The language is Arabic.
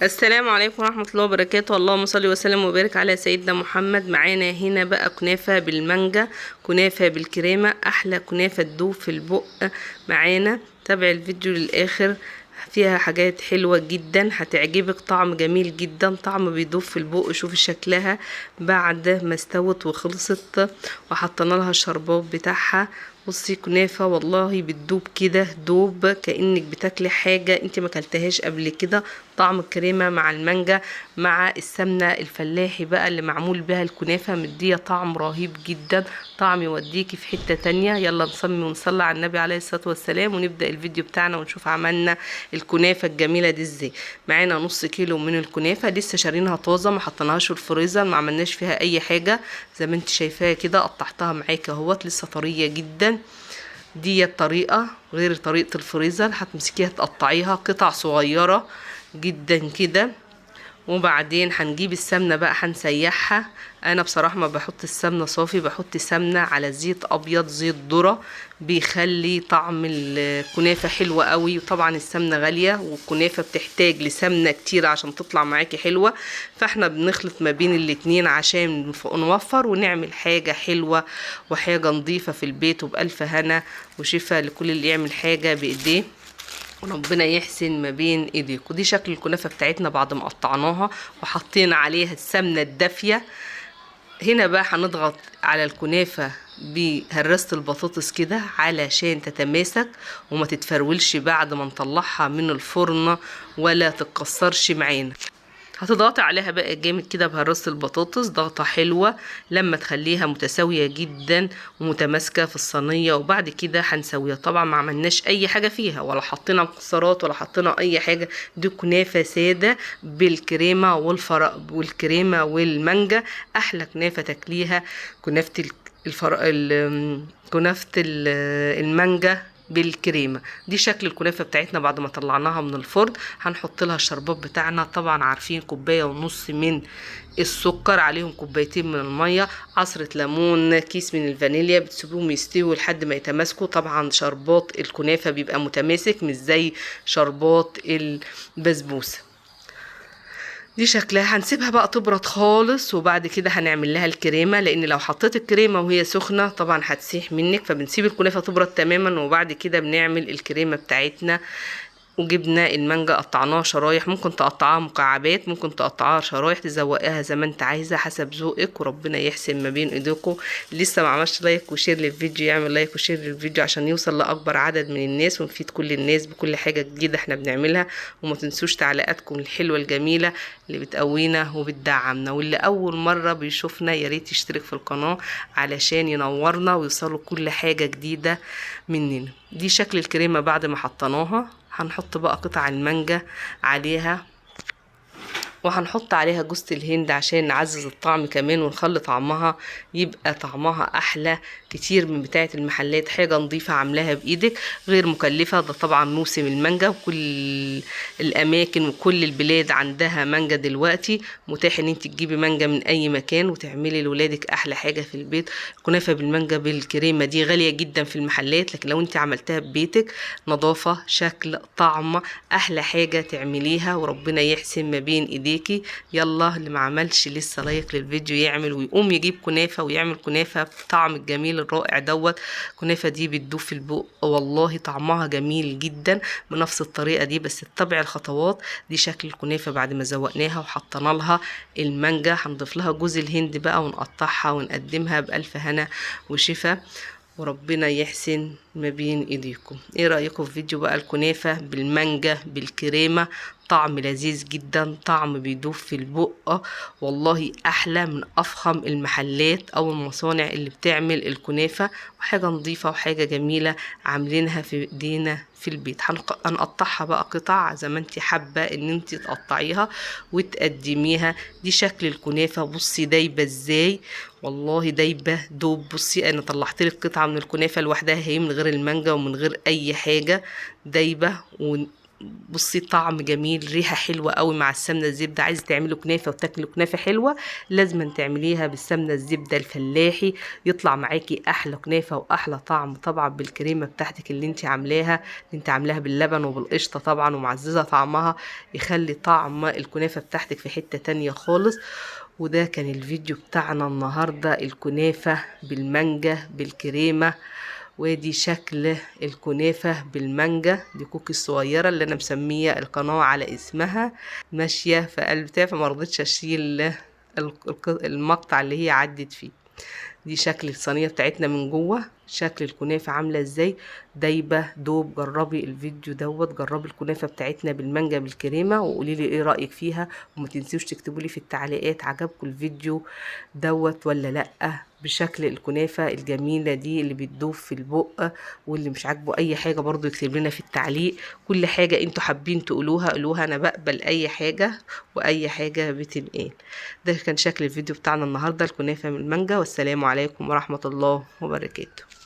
السلام عليكم ورحمة الله وبركاته. اللهم صل وسلم وبارك على سيدنا محمد. معانا هنا بقى كنافة بالمانجا، كنافة بالكريمة، احلى كنافة تدوب في البق. معانا تابع الفيديو للاخر، فيها حاجات حلوة جدا هتعجبك، طعم جميل جدا، طعم بيدوب في البق. شوفي شكلها بعد ما استوت وخلصت وحطينا لها الشربات بتاعها. بصي كنافة والله بتدوب كده، دوب كأنك بتاكلي حاجة انت ما اكلتهاش قبل كده. طعم الكريمة مع المانجا مع السمنة الفلاحي بقى اللي معمول بها الكنافة مدية طعم رهيب جدا، طعم يوديكي في حتة تانية. يلا نصلي ونصلي على النبي عليه الصلاة والسلام ونبدأ الفيديو بتاعنا ونشوف عملنا الكنافة الجميلة دي ازاي. معانا نص كيلو من الكنافة لسه شارينها طازة، ما حطيناهاش في الفريزر، ما عملناش فيها اي حاجة. زي ما انت شايفاها كده قطعتها معاكي اهوت، لسه طرية جدا. دي الطريقة غير طريقة الفريزر، هتمسكيها تقطعيها قطع صغيرة جدا كده. وبعدين هنجيب السمنة بقى هنسيحها. انا بصراحة ما بحط السمنة صافي، بحط سمنة على زيت ابيض، زيت ذرة، بيخلي طعم الكنافة حلوة قوي. وطبعا السمنة غالية والكنافة بتحتاج لسمنة كتير عشان تطلع معاكي حلوة، فاحنا بنخلط ما بين الاتنين عشان نوفر ونعمل حاجة حلوة وحاجة نظيفة في البيت، وبألف هنا وشفا لكل اللي يعمل حاجة بإيديه، وربنا يحسن ما بين ايديكم. دي شكل الكنافه بتاعتنا بعد ما قطعناها وحطينا عليها السمنه الدافيه. هنا بقى هنضغط على الكنافه بهرسه البطاطس كده علشان تتماسك وما تتفرولش بعد ما نطلعها من الفرن ولا تتكسرش معانا. هتضغطي عليها بقى جامد كده بهرسة البطاطس ضغطة حلوة لما تخليها متساوية جدا ومتماسكة في الصينية. وبعد كده هنسويها، طبعا ما عملناش اي حاجة فيها ولا حطينا مكسرات ولا حطينا اي حاجة. دي كنافة سادة بالكريمة والكريمة والمانجا، احلى كنافة تاكليها. كنافة المانجا بالكريمه. دي شكل الكنافه بتاعتنا بعد ما طلعناها من الفرن. هنحط لها الشربات بتاعنا، طبعا عارفين 1.5 كوباية من السكر، عليهم 2 كوباية من الميه، عصره ليمون، كيس من الفانيليا، بتسيبوهم يستووا لحد ما يتماسكوا. طبعا شربات الكنافه بيبقى متماسك مش زي شربات البسبوسه. دي شكلها هنسيبها بقى تبرد خالص، وبعد كده هنعمل لها الكريمه، لان لو حطيت الكريمه وهي سخنه طبعا هتسيح منك، فبنسيب الكنافه تبرد تماما وبعد كده بنعمل الكريمه بتاعتنا. وجبنا المانجا قطعناها شرايح، ممكن تقطعها مكعبات، ممكن تقطعها شرايح، تزوقيها زي ما انت عايزه حسب ذوقك، وربنا يحسن ما بين ايديكم. لسه ما عملش لايك وشير للفيديو يعمل لايك وشير للفيديو عشان يوصل لاكبر عدد من الناس ونفيد كل الناس بكل حاجه جديده احنا بنعملها. وما تنسوش تعليقاتكم الحلوه الجميله اللي بتقوينا وبتدعمنا، واللي اول مره بيشوفنا يا ريت يشترك في القناه علشان ينورنا ويوصلوا كل حاجه جديده مننا. دي شكل الكريمه بعد ما حطيناها. هنحط بقى قطع المانجا عليها، وهنحط عليها جوز الهند عشان نعزز الطعم كمان ونخلي طعمها يبقى طعمها احلى كتير من بتاعه المحلات. حاجه نظيفه عاملاها بايدك غير مكلفه. ده طبعا موسم المانجا وكل الاماكن وكل البلاد عندها مانجا دلوقتي، متاح ان انت تجيبي مانجا من اي مكان وتعملي لولادك احلى حاجه في البيت. كنافه بالمانجا بالكريمه دي غاليه جدا في المحلات، لكن لو انت عملتها ببيتك نظافه شكل طعم احلى حاجه تعمليها، وربنا يحسن ما بين ايديكي. يلا اللي ما عملش لسه لايك للفيديو يعمل ويقوم يجيب كنافه ويعمل كنافه بطعم الجميل الرائع دوت. كنافه دي بتدوب في البق والله طعمها جميل جدا بنفس الطريقه دي، بس اتبع الخطوات. دي شكل الكنافه بعد ما زوقناها وحطينا لها المانجا. هنضيف لها جوز الهند بقى ونقطعها ونقدمها بألف هنا وشفا، وربنا يحسن ما بين ايديكم. ايه رأيكم في فيديو بقى الكنافة بالمانجا بالكريمة؟ طعم لذيذ جدا، طعم بيدوب في البق والله، احلى من افخم المحلات او المصانع اللي بتعمل الكنافة، وحاجة نظيفة وحاجة جميلة عاملينها في ايدينا في البيت. هنقطعها بقى قطع زي ما انت حابة ان انت تقطعيها وتقدميها. دي شكل الكنافة، بصي دايبة ازاي والله، دايبه دوب. بصي انا طلعت لك قطعه من الكنافه لوحدها هي من غير المانجا ومن غير اي حاجه، دايبه بصي طعم جميل، ريحه حلوه قوي مع السمنه الزبده. عايزه تعملوا كنافه وتاكلوا كنافه حلوه لازم تعمليها بالسمنه الزبده الفلاحي، يطلع معاكي احلى كنافه واحلى طعم طبعا بالكريمه بتاعتك اللي انت عاملاها، اللي انت عاملاها باللبن وبالقشطه طبعا ومعززه طعمها، يخلي طعم الكنافه بتاعتك في حته تانية خالص. وده كان الفيديو بتاعنا النهارده، الكنافه بالمانجا بالكريمه. ودي شكل الكنافة بالمانجا، دي كوكي الصغيرة اللي انا مسمية القناة على اسمها، ماشية في قلب بتاعي فما رضيتش اشيل المقطع اللي هي عدت فيه. دي شكل الصينية بتاعتنا من جوه، شكل الكنافة عاملة ازاي، دايبة دوب. جربي الفيديو دوت، جربي الكنافة بتاعتنا بالمانجا بالكريمة وقولي لي ايه رأيك فيها، وما تنسوش تكتبوا لي في التعليقات عجبكم الفيديو دوت ولا لأ، بشكل الكنافة الجميلة دي اللي بتدوب في البق. واللي مش عاجبه اي حاجة برضو يكتب لنا في التعليق، كل حاجة انتوا حابين تقولوها قولوها، انا بقبل اي حاجة واي حاجة بتنقال. ده كان شكل الفيديو بتاعنا النهاردة، الكنافة من المانجا، والسلام عليكم ورحمة الله وبركاته.